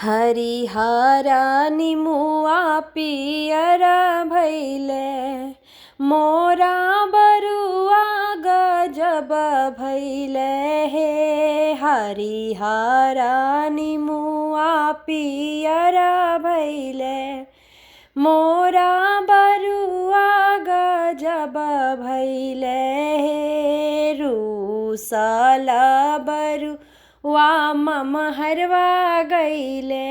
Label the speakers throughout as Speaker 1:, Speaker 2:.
Speaker 1: हरिहरा निमुआ पियर भैले मोरा बरुआ गजब भैले हे। हरिहरा निमुआ पियर भैले मोरा बरुआ गजब भैले हे। रूसल बरुआ ममहरवा गैले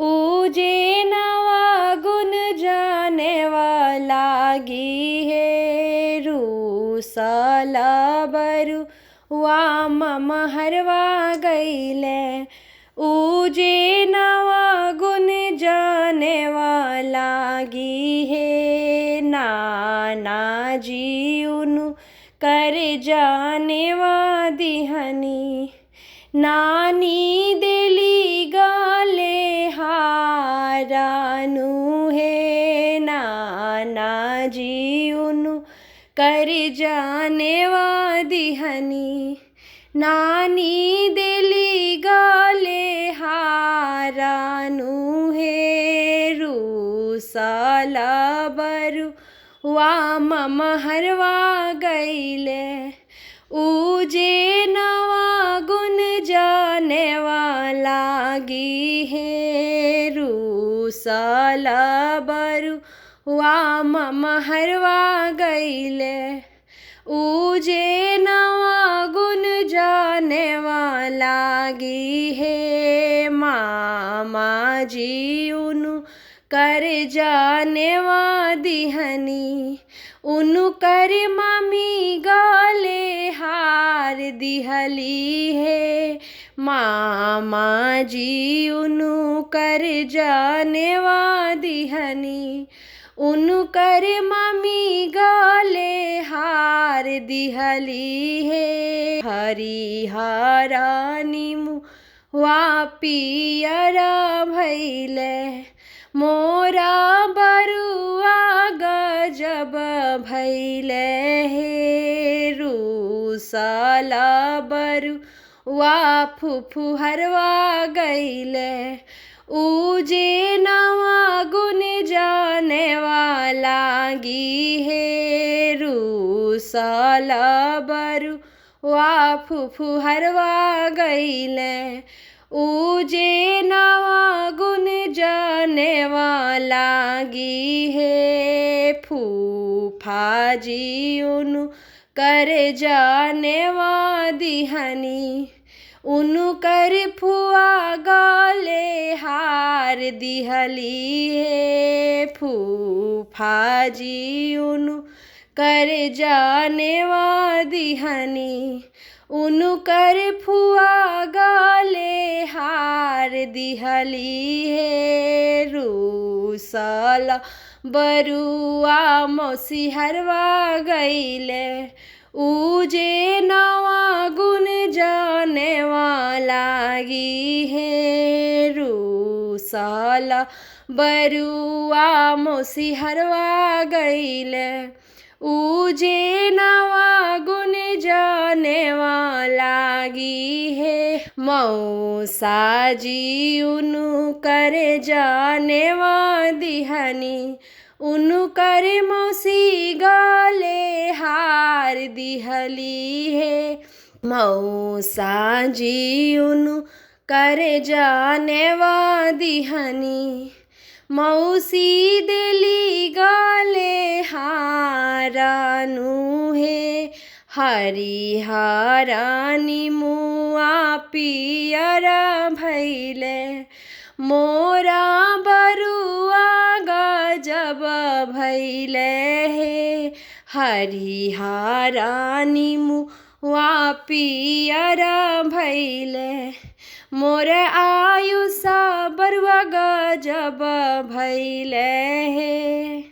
Speaker 1: उजे नवा गुण जानेवा लागी हे। रूसल बरुआ ममहरवा गैले उजे नवा गुण जानेवा लागी हे। नाना जी उनु कर जानेवा दिहनी नानी देली गाले हारानु हे। नाना जी उनु कर जानेवा दिहनी नानी देली गाले हारानु हे। रूसल बरुआ ममहरवा गैले उजे नवा गुण जानेवा लागी हे। रूसल बरुआ ममहरवा गैले उजे नवा गुण जानेवा लागी हे। मामा जी उनु कर जानेवा दिहनी उनु कर मामी गाले हार दिहली हे। मामा जी उनु कर जानेवा दिहनी उनु कर मामी गाले हार दिहली हे। हरिहरा निमुआ पियर भैले मोरा बरुआ गजब भैले हे। रूसल बरुआ फुफुहरवा गैले उजे नवा गुण जानेवा लागी हे। रूसल बरुआ फुफुहरवा गैले उजे नवा गुण जानेवा लागी हे। फूफा जी उनु कर जानेवा दिहनी उनु कर फुआ गाले हार दिहली हे। फूफा जी उनु कर जानेवा दिहनी उनु कर फुआ गाले हार दिहली हे। रूसल बरुआ मौसिहरवा गैले उजे नवा गुण जानेवा लागी हे। रूसल बरुआ मौसिहरवा गैले उजे नवा गुण जानेवा लागी हे। मौसा जी उनु कर जानेवा दिहनी उनु कर मौसी गाले हार दिहली हे। मौसा जी उनु कर जानेवा दिहनी मौसी देली गाले हारानु हे। हरिहरा निमुआ पियर भैले मोरा बरुआ गजब भैले हे। हरिहरा निमुआ पियर भैले मोर आयुषा बरुआ गजब भैले हे।